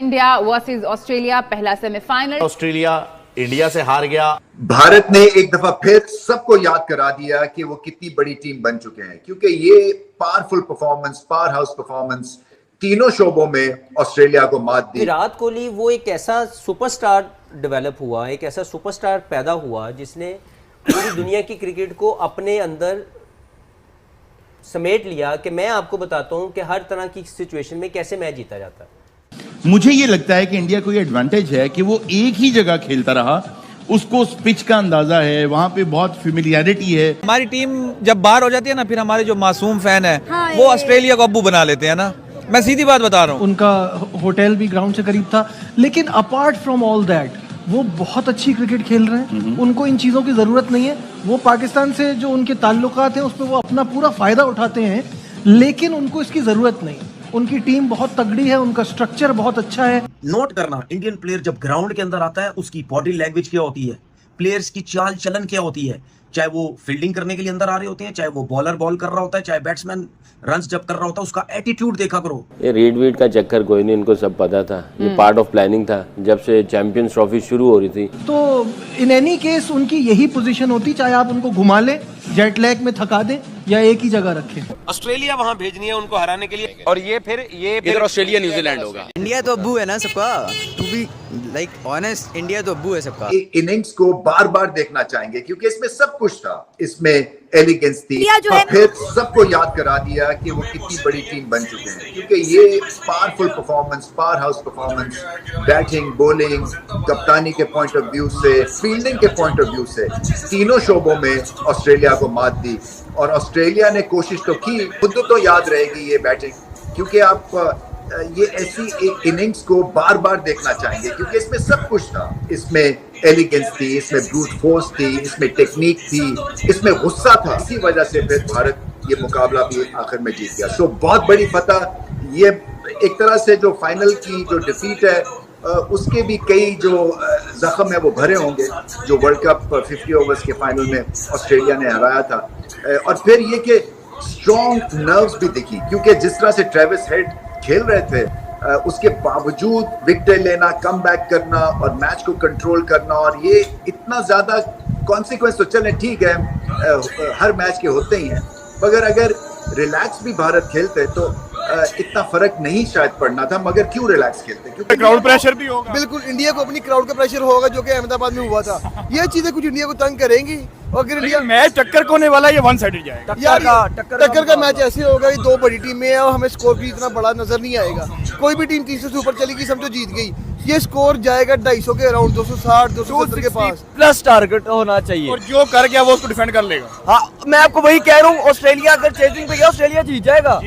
India versus Australia पहला semifinal. Australia India से हार गया। भारत ने एक दफा फिर सबको याद करा दिया कि वो कितनी बड़ी टीम बन चुके हैं, क्योंकि ये powerful performance, power house performance तीनों शोबों में ऑस्ट्रेलिया को मात दी। विराट कोहली वो एक ऐसा सुपरस्टार डेवलप हुआ, एक ऐसा सुपरस्टार पैदा हुआ जिसने पूरी दुनिया की क्रिकेट को अपने अंदर समेट लिया कि मैं आपको बताता हूं कि हर तरह की सिचुएशन में कैसे मैच जीता जाता है। मुझे ये लगता है कि इंडिया को ये एडवांटेज है कि वो एक ही जगह खेलता रहा, उसको उस पिच का अंदाजा है, वहाँ पे बहुत फेमिलियरिटी है। हमारी टीम जब बाहर हो जाती है ना, फिर हमारे जो मासूम फैन है वो ऑस्ट्रेलिया को अब्बू बना लेते हैं ना। मैं सीधी बात बता रहा हूँ। उनका होटल भी ग्राउंड से करीब था, लेकिन अपार्ट फ्रॉम ऑल दैट वो बहुत अच्छी क्रिकेट खेल रहे हैं। उनको इन चीज़ों की ज़रूरत नहीं है। वो पाकिस्तान से जो उनके ताल्लुकात हैं उस पर वो अपना पूरा फ़ायदा उठाते हैं, लेकिन उनको इसकी ज़रूरत नहीं। उनकी टीम बहुत तगड़ी है, उनका स्ट्रक्चर बहुत अच्छा है। नोट करना, इंडियन प्लेयर जब ग्राउंड के अंदर आता है उसकी बॉडी लैंग्वेज क्या होती है, प्लेयर्स की चाल चलन क्या होती है, चाहे वो फील्डिंग करने के लिए अंदर आ रहे होते हैं, चाहे वो बॉलर बॉल कर रहा होता है, चाहे बैट्समैन रन्स जब कर रहा होता है, उसका एटीट्यूड देखा करो। ये रीड वीड का चक्कर कोई नहीं, इनको सब पता था। ये पार्ट ऑफ प्लानिंग था जब से चैंपियंस ट्रॉफी शुरू हो रही थी। तो इन एनी केस उनकी यही पोजीशन होती, चाहे आप उनको घुमा लें, जेट लैग में थका दें या एक ही जगह रखें। ऑस्ट्रेलिया वहां भेजनी है उनको हराने के लिए, और ये फिर इधर ऑस्ट्रेलिया न्यूजीलैंड होगा। इंडिया तो अब्बू है ना सबका, to be like honest, India तो अब्बू है सबका। इनिंग्स को बार बार देखना चाहेंगे क्योंकि इसमें सब कुछ था, इसमें एलिगेंस थी, और फिर सबको याद करा दिया कि वो कितनी बड़ी टीम बन चुके हैं, क्योंकि ये powerful performance, power house performance, batting, bowling, कप्तानी के पॉइंट ऑफ व्यू से, फील्डिंग के पॉइंट ऑफ व्यू से तीनों शोबों में ऑस्ट्रेलिया को मात दी। और ऑस्ट्रेलिया ने कोशिश तो की, खुद तो याद रहेगी ये बैटिंग, क्योंकि आप ये ऐसी एक इनिंग्स को बार बार देखना चाहेंगे क्योंकि इसमें सब कुछ था। इसमें एलिगेंस थी, इसमें ब्रूट फोर्स थी, इसमें टेक्निक थी, इसमें गुस्सा था। इसी वजह से फिर भारत ये मुकाबला भी आखिर में जीत गया। सो बहुत बड़ी फतह। ये एक तरह से जो फाइनल की जो डिफीट है उसके भी कई जो जख्म है वो भरे होंगे, जो वर्ल्ड कप 50 ओवर्स के फाइनल में ऑस्ट्रेलिया ने हराया था। और फिर ये कि स्ट्रॉन्ग नर्व्स भी दिखी, क्योंकि जिस तरह से ट्रेविस हेड खेल रहे थे उसके बावजूद विकेट लेना, कम बैक करना और मैच को कंट्रोल करना, और ये इतना ज्यादा कॉन्सिक्वेंस तो चले ठीक है हर मैच के होते ही हैं, मगर अगर रिलैक्स भी भारत खेलते तो इतना फर्क नहीं शायद पड़ना था। मगर क्यों रिलैक्स खेलते? क्योंकि क्राउड प्रेशर भी होगा। बिल्कुल, इंडिया को अपनी क्राउड का प्रेशर होगा जो कि अहमदाबाद में हुआ था। ये चीजें कुछ इंडिया को तंग करेंगी। और अगर इंडिया मैच टक्कर को होने वाला, ये वन साइडेड जाएगा। टक्कर का मैच ऐसे होगा कि दो बड़ी टीमें हैं और हमें स्कोर भी इतना बड़ा नजर नहीं आएगा। कोई भी टीम 300 से ऊपर चलेगी समझो जीत गई। ये स्कोर जाएगा 250 के अराउंड, 260 270 के पास प्लस टारगेट होना चाहिए, और जो कर गया वो उसको डिफेंड कर लेगा। हाँ, मैं आपको वही कह रहा हूँ। ऑस्ट्रेलिया अगर चेजिंग पे गया, ऑस्ट्रेलिया जीत जाएगा।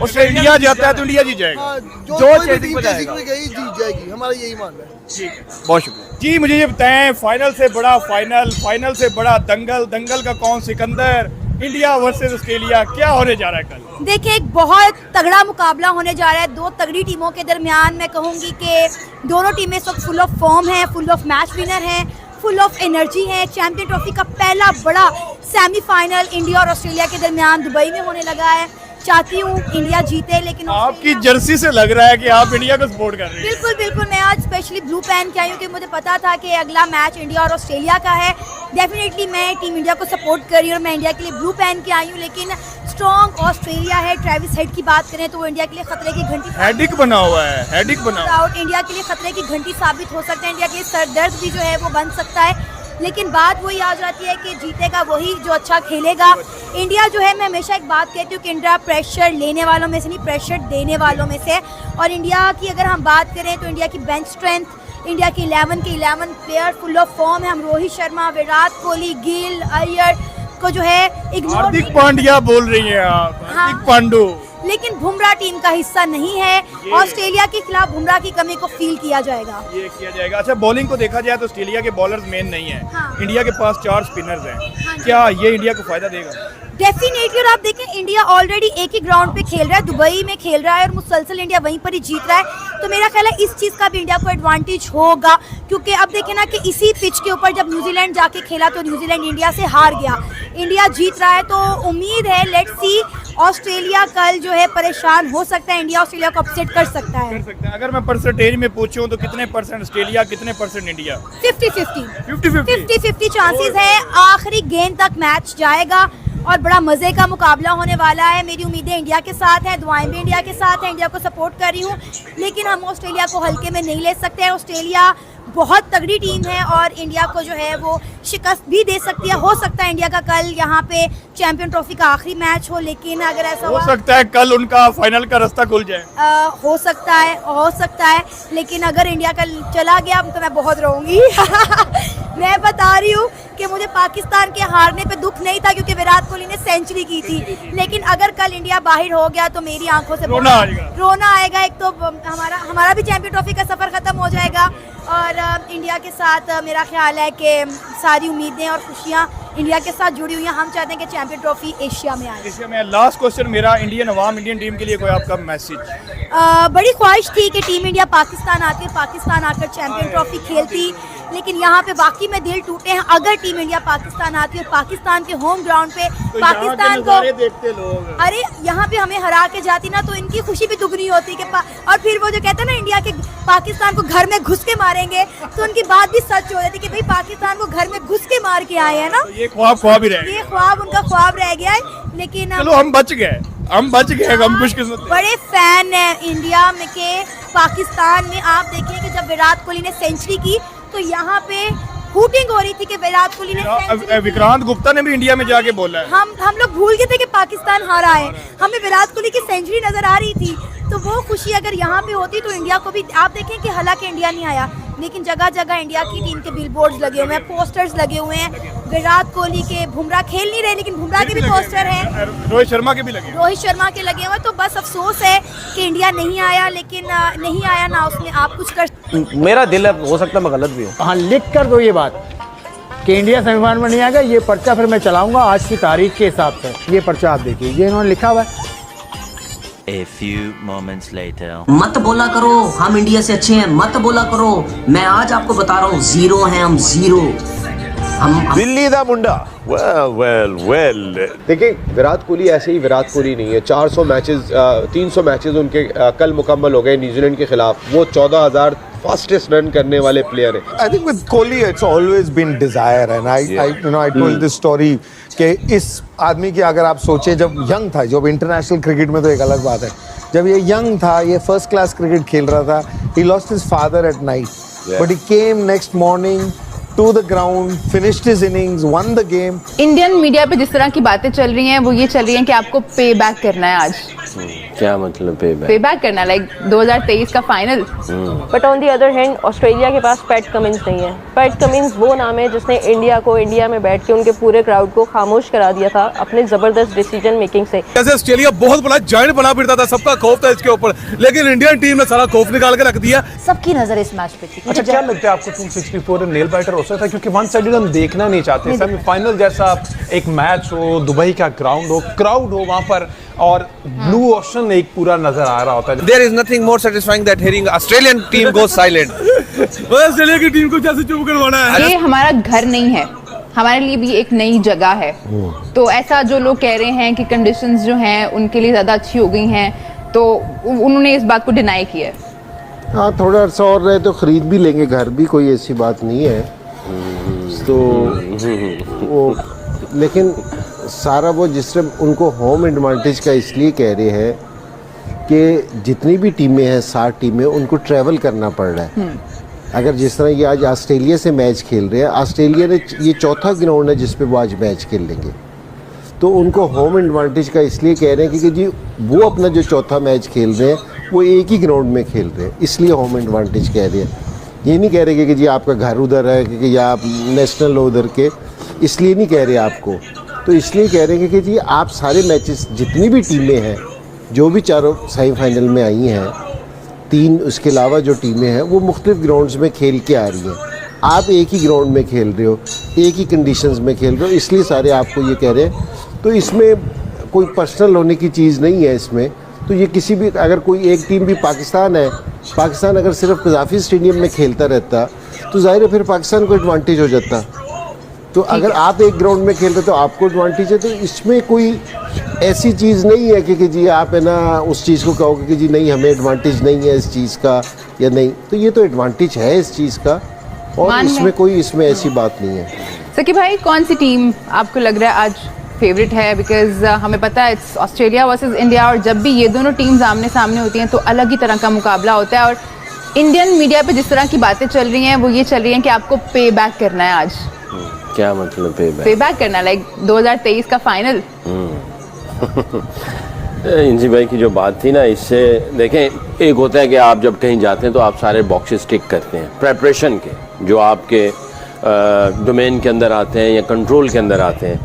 ऑस्ट्रेलिया जाता है तो इंडिया जीत जाएगा। जो चेजिंग पे गई जीत जाएगी, हमारा यही मानना है। बहुत शुक्रिया जी। मुझे ये बताएं, फाइनल से बड़ा फाइनल से बड़ा दंगल का कौन सिकंदर? इंडिया वर्सेस ऑस्ट्रेलिया क्या होने जा रहा है कल? देखिए, एक बहुत तगड़ा मुकाबला होने जा रहा है दो तगड़ी टीमों के दरमियान। मैं कहूँगी कि दोनों टीमें सब फुल ऑफ फॉर्म हैं, फुल ऑफ मैच विनर हैं, फुल ऑफ एनर्जी है। चैंपियन ट्रॉफी का पहला बड़ा सेमीफाइनल इंडिया और ऑस्ट्रेलिया के दरमियान दुबई में होने लगा है। चाहती हूँ इंडिया जीते, लेकिन आपकी जर्सी से लग रहा है कि आप इंडिया को सपोर्ट कर रहे हैं। बिल्कुल बिल्कुल, मैं आज स्पेशली ब्लू पहन के आई हूँ कि मुझे पता था कि अगला मैच इंडिया और ऑस्ट्रेलिया का है। डेफिनेटली मैं टीम इंडिया को सपोर्ट कर रही हूँ और मैं इंडिया के लिए ब्लू पहन के आई हूँ, लेकिन स्ट्रॉन्ग ऑस्ट्रेलिया है। ट्रेविस हेड की बात करें तो वो इंडिया के लिए खतरे की घंटी, हेडिक बना हुआ है, हेडिक बना हुआ है। इंडिया के लिए खतरे की घंटी साबित हो सकता है। इंडिया के लिए सरदर्द भी जो है वो बन सकता है, लेकिन बात वही आ जाती है कि जीतेगा वही जो अच्छा खेलेगा। इंडिया जो है, मैं हमेशा एक बात कहती हूँ कि इंडिया प्रेशर लेने वालों में से नहीं, प्रेशर देने वालों में से। और इंडिया की अगर हम बात करें तो इंडिया की बेंच स्ट्रेंथ, इंडिया की 11 प्लेयर फुल ऑफ फॉर्म है। हम रोहित शर्मा, विराट कोहली, गिल, अय्यर को जो है इग्नोर, हार्दिक पांड्या बोल रही हैं आप, हार्दिक पांडू, लेकिन बुमराह टीम का हिस्सा नहीं है। ऑस्ट्रेलिया के खिलाफ बुमराह की कमी को फील किया जाएगा। ये किया जाएगा। अच्छा, बॉलिंग को देखा जाए तो ऑस्ट्रेलिया के बॉलर्स मेन नहीं है। हाँ। इंडिया के पास 4 स्पिनर्स हैं। क्या ये इंडिया को फायदा देगा? डेफिनेटली। और आप देखें, इंडिया ऑलरेडी एक ही ग्राउंड पे खेल रहा है, दुबई में खेल रहा है, और मुसलसल इंडिया वहीं पर ही जीत रहा है। तो मेरा ख्याल है इस चीज़ का भी इंडिया को एडवांटेज होगा, क्योंकि अब देखें ना कि इसी पिच के ऊपर जब न्यूजीलैंड जाके खेला तो न्यूजीलैंड इंडिया से हार गया। इंडिया जीत रहा है, तो उम्मीद है, लेट्स सी ऑस्ट्रेलिया कल जो है परेशान हो सकता है, इंडिया ऑस्ट्रेलिया को अपसेट कर सकता है। अगर मैं परसेंटेज में पूछूं तो कितने परसेंट ऑस्ट्रेलिया, कितने परसेंट इंडिया? 50-50 चांसेस है। आखिरी गेंद तक मैच जाएगा और बड़ा मजे का मुकाबला होने वाला है। मेरी उम्मीदें इंडिया के साथ हैं, दुआएं भी इंडिया के साथ हैं, इंडिया को सपोर्ट कर रही हूँ, लेकिन हम ऑस्ट्रेलिया को हल्के में नहीं ले सकते हैं। ऑस्ट्रेलिया बहुत तगड़ी टीम है और इंडिया को जो है वो शिकस्त भी दे सकती है। हो सकता है इंडिया का कल यहाँ पे चैंपियन ट्रॉफी का आखिरी मैच हो, लेकिन अगर ऐसा हो सकता है कल उनका फाइनल का रास्ता खुल जाए। हो सकता है, लेकिन अगर इंडिया कल चला गया तो मैं बहुत रोऊंगी। मैं बता रही हूँ कि मुझे पाकिस्तान के हारने पे दुख नहीं था क्योंकि विराट कोहली ने सेंचुरी की थी, लेकिन अगर कल इंडिया बाहर हो गया तो मेरी आंखों से रोना आएगा। एक तो हमारा भी चैंपियन ट्रॉफी का सफर खत्म हो जाएगा और इंडिया के साथ मेरा ख्याल है कि सारी उम्मीदें और खुशियाँ इंडिया के साथ जुड़ी हुई हैं। हम चाहते हैं कि चैंपियन ट्रॉफी एशिया में आए। एशिया में। लास्ट क्वेश्चन मेरा, इंडियन टीम के लिए कोई आपका मैसेज? बड़ी ख्वाहिश थी कि टीम इंडिया पाकिस्तान आकर चैंपियन ट्रॉफी खेलती, लेकिन यहाँ पे वाकई में दिल टूटे हैं। अगर टीम इंडिया पाकिस्तान आती और पाकिस्तान के होम ग्राउंड पे तो पाकिस्तान को देखते लोग, अरे यहाँ पे हमें हरा के जाती ना तो इनकी खुशी भी दुगनी होती कि और फिर वो जो कहते हैं ना इंडिया के पाकिस्तान को घर में घुस के मारेंगे, तो उनकी बात भी सच हो जाती कि भाई पाकिस्तान को घर में घुस के मार के आए हैं ना। ये ख्वाब ही रह गया। ये ख्वाब उनका ख्वाब रह गया है, लेकिन चलो हम बच गए, हम खुशकिस्मत। बड़े फैन है इंडिया में के पाकिस्तान में। आप देखिए कि जब विराट कोहली ने सेंचुरी की तो यहाँ पे हूटिंग हो रही थी कि विराट कोहली ने। विक्रांत गुप्ता ने भी इंडिया में जाके बोला है। हम लोग भूल गए थे कि पाकिस्तान हारा है, हमें विराट कोहली की सेंचुरी नजर आ रही थी, तो वो खुशी अगर यहाँ पे होती तो इंडिया को भी। आप देखें कि हालांकि इंडिया नहीं आया, लेकिन जगह जगह इंडिया की टीम के बिलबोर्ड्स लगे हुए हैं, पोस्टर्स लगे हुए हैं। विराट कोहली के, बुमराह खेल नहीं रहे लेकिन बुमराह के भी पोस्टर हैं, रोहित शर्मा के भी लगे हुए। तो बस अफसोस है कि इंडिया नहीं आया, लेकिन नहीं आया ना उसने आप कुछ कर। मेरा दिल है, हो सकता है मैं गलत भी हूँ। हाँ, लिख कर दो ये बात कि इंडिया सेमीफाइनल में नहीं आएगा। ये पर्चा फिर मैं चलाऊंगा आज की तारीख के हिसाब से। ये पर्चा आप देखिए, ये इन्होंने लिखा हुआ है। A few moments later. मत बोला करो हम इंडिया से अच्छे हैं, मत बोला करो। मैं आज आपको बता रहा हूँ, जीरो हैं हम, जीरो। हम दिल्ली दा मुंडा। वेल देखिए, विराट कोहली ऐसे ही विराट कोहली नहीं है। 400 मैचेस 300 मैचेस उनके कल मुकम्मल हो गए न्यूजीलैंड के खिलाफ। वो 14,000 फास्टेस्ट रन करने वाले प्लेयर हैं। I think with Kohli it's always been desire and I told this story कि इस आदमी की अगर आप सोचें, जब यंग था, जब इंटरनेशनल क्रिकेट में तो एक अलग बात है, जब ये यंग था, ये फर्स्ट क्लास क्रिकेट खेल रहा था, he lost his father at night but he came next morning to the ground, finished his innings, won the game. Indian media पे जिस तरह की बातें चल रही हैं वो ये चल रही हैं कि आपको पे बैक करना है आज। क्या मतलब पे बैक करना, लाइक 2023 का final. But on the other hand Australia के पास पैट कमिंस नहीं है। पैट कमिंस वो नाम है जिसने इंडिया में बैठ के उनके पूरे क्राउड को खामोश करा दिया था अपने जबरदस्त डिसीजन मेकिंग से। जैसे ऑस्ट्रेलिया बहुत बड़ा जायंट बना फिरता था, सबका खौफ था इसके ऊपर, लेकिन इंडियन टीम ने सारा खौफ निकाल के रख दिया। सबकी नजर इस मैच पे थी। अच्छा, क्या लगता है आपको 264 नेल बाइटर हो सकता है? क्योंकि वन साइडेड हम देखना नहीं चाहते। सेमीफाइनल जैसा एक मैच हो, दुबई का ग्राउंड हो, क्राउड हो वहां पर, और ब्लू ओशन एक पूरा नजर आ रहा होता है। There is nothing more satisfying than hearing Australian team go silent. Australia की टीम को कैसे चुप करवाना है? ये हमारा घर नहीं है, हमारे लिए भी एक नई जगह है। तो ऐसा जो लोग कह रहे हैं कि कंडीशंस जो हैं उनके लिए ज़्यादा अच्छी हो गई हैं, तो उन्होंने इस बात को डिनाई किया है। हाँ, थोड़ा अर्सा और रहे तो खरीद भी लेंगे घर भी, कोई ऐसी बात नहीं है। तो वो, लेकिन सारा वो जिस तरह उनको होम एडवांटेज का इसलिए कह रहे हैं कि जितनी भी टीमें हैं, 60 टीमें, उनको ट्रैवल करना पड़ रहा है। अगर जिस तरह ये आज ऑस्ट्रेलिया से मैच खेल रहे हैं, ऑस्ट्रेलिया ने ये चौथा ग्राउंड है जिस पे वो आज मैच खेल लेंगे, तो उनको होम एडवांटेज का इसलिए कह रहे हैं कि जी वो अपना जो चौथा मैच खेल रहे हैं वो एक ही ग्राउंड में खेल रहे हैं, इसलिए होम एडवांटेज कह रहे हैं। ये नहीं कह रहे कि जी आपका घर उधर है कि या आप नेशनल उधर के, इसलिए नहीं कह रहे आपको। तो इसलिए कह रहे हैं कि जी आप सारे मैचेस, जितनी भी टीमें हैं, जो भी चारों सेमीफाइनल में आई हैं, 3 उसके अलावा जो टीमें हैं, वो मुख्तलिफ ग्राउंड्स में खेल के आ रही हैं। आप एक ही ग्राउंड में खेल रहे हो, एक ही कंडीशंस में खेल रहे हो, इसलिए सारे आपको ये कह रहे हैं। तो इसमें कोई पर्सनल होने की चीज़ नहीं है इसमें। तो ये किसी भी, अगर कोई एक टीम भी पाकिस्तान है, पाकिस्तान अगर सिर्फ कज़ाफ़ी स्टेडियम में खेलता रहता तो ज़ाहिर है फिर पाकिस्तान को एडवांटेज हो जाता। तो अगर आप एक ग्राउंड में खेल रहे तो आपको एडवांटेज है। तो इसमें कोई ऐसी चीज़ नहीं है कि जी आप है ना उस चीज़ को कहोगे कि जी नहीं हमें एडवांटेज नहीं है इस चीज़ का या नहीं, तो ये तो एडवांटेज है इस चीज़ का, और इसमें ऐसी बात नहीं है। सकी भाई, कौन सी टीम आपको लग रहा है आज फेवरेट है? बिकॉज हमें पता है इट्स ऑस्ट्रेलिया वर्सेस इंडिया, और जब भी ये दोनों टीम्स आमने सामने होती हैं तो अलग ही तरह का मुकाबला होता है। और इंडियन मीडिया पे जिस तरह की बातें चल रही हैं वो ये चल रही हैं कि आपको पे बैक करना है आज। क्या मतलब पे बैक करना, लाइक 2023 का फाइनल? इंजी भाई की जो बात थी ना, इससे देखें, एक होता है कि आप जब कहीं जाते हैं तो आप सारे बॉक्सेस टिक करते हैं प्रेपरेशन के, जो आपके डोमेन के अंदर आते हैं या कंट्रोल के अंदर आते हैं।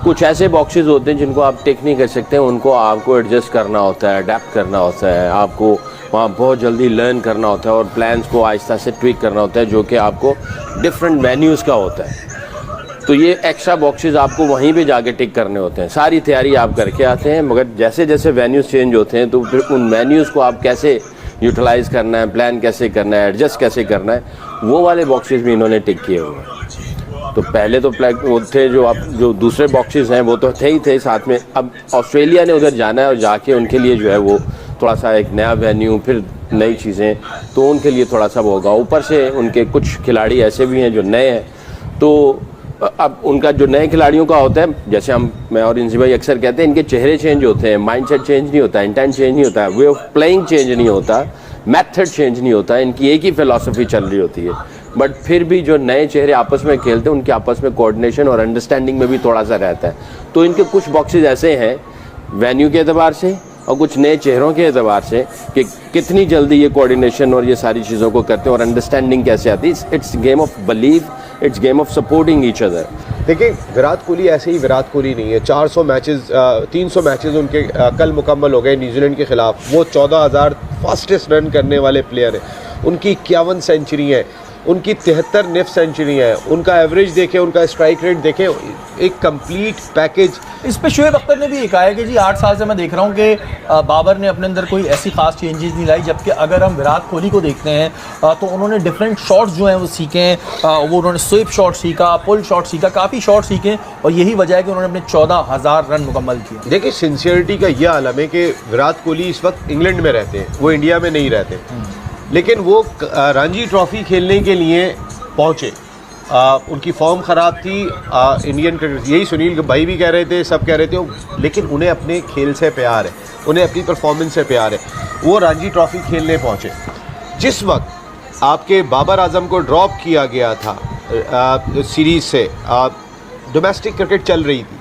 कुछ ऐसे बॉक्सेस होते हैं जिनको आप टिक नहीं कर सकते, उनको आपको एडजस्ट करना होता है, अडेप्ट करना होता है, आपको वहाँ बहुत जल्दी लर्न करना होता है और प्लान्स को आहिस्ता से ट्विक करना होता है, जो कि आपको डिफरेंट वेन्यूज़ का होता है। तो ये एक्स्ट्रा बॉक्सेस आपको वहीं पे जाके टिक करने होते हैं। सारी तैयारी आप करके आते हैं, मगर जैसे जैसे वेन्यूज़ चेंज होते हैं तो फिर उन वेन्यूज़ को आप कैसे यूटिलाइज़ करना है, प्लान कैसे करना है, एडजस्ट कैसे करना है, वो वाले बॉक्सेस भी इन्होंने टिक किए हुए हैं। तो पहले तो वो थे जो दूसरे बॉक्सेस हैं वो तो थे ही थे साथ में। अब ऑस्ट्रेलिया ने उधर जाना है और जाके उनके लिए जो है वो थोड़ा सा एक नया वेन्यू, फिर नई चीज़ें, तो उनके लिए थोड़ा सा वो होगा। ऊपर से उनके कुछ खिलाड़ी ऐसे भी हैं जो नए हैं, तो अब उनका जो नए खिलाड़ियों का होता है, जैसे मैं और इंजी भाई अक्सर कहते हैं, इनके चेहरे चेंज होते हैं, माइंडसेट चेंज नहीं होता, इंटेंट चेंज नहीं होता, वे ऑफ प्लेइंग चेंज नहीं होता, मेथड चेंज नहीं होता, इनकी एक ही फिलॉसफी चल रही होती है। बट फिर भी जो नए चेहरे आपस में खेलते हैं उनके आपस में कोऑर्डिनेशन और अंडरस्टैंडिंग में भी थोड़ा सा रहता है। तो इनके कुछ बॉक्सेस ऐसे हैं वेन्यू के एतबार से और कुछ नए चेहरों के एतबार से कि कितनी जल्दी ये कोऑर्डिनेशन और ये सारी चीज़ों को करते हैं और अंडरस्टैंडिंग कैसे आती है। It's game of believe, it's game of supporting each other. देखिए, विराट कोहली ऐसे ही विराट कोहली नहीं है। 400 मैचेस 300 मैचेस उनके कल मुकम्मल हो गए न्यूजीलैंड के ख़िलाफ़। वो 14,000 फास्टेस्ट रन करने वाले प्लेयर हैं। उनकी 51 सेंचुरी है, उनकी 73 निफ सेंचुरी है, उनका एवरेज देखें, उनका स्ट्राइक रेट देखें, एक कंप्लीट पैकेज। इस पे शुएब अख्तर ने भी ये कहा है कि जी 8 साल से मैं देख रहा हूँ कि बाबर ने अपने अंदर कोई ऐसी खास चेंजेस नहीं लाई, जबकि अगर हम विराट कोहली को देखते हैं तो उन्होंने डिफरेंट शॉट्स जो हैं वो सीखे हैं। वो उन्होंने स्वीप शॉट सीखा, पुल शॉट सीखा, काफ़ी शॉट सीखे, और यही वजह है कि उन्होंने अपने 14,000 रन मुकम्मल किए। देखिए, सिंसियरिटी का यह आलम है कि विराट कोहली इस वक्त इंग्लैंड में रहते हैं, वो इंडिया में नहीं रहते, लेकिन वो रणजी ट्रॉफी खेलने के लिए पहुँचे। उनकी फॉर्म ख़राब थी, इंडियन क्रिकेट, यही सुनील भाई भी कह रहे थे, सब कह रहे थे, लेकिन उन्हें अपने खेल से प्यार है, उन्हें अपनी परफॉर्मेंस से प्यार है। वो रणजी ट्रॉफी खेलने पहुँचे। जिस वक्त आपके बाबर आजम को ड्रॉप किया गया था सीरीज़ से, डोमेस्टिक क्रिकेट चल रही थी,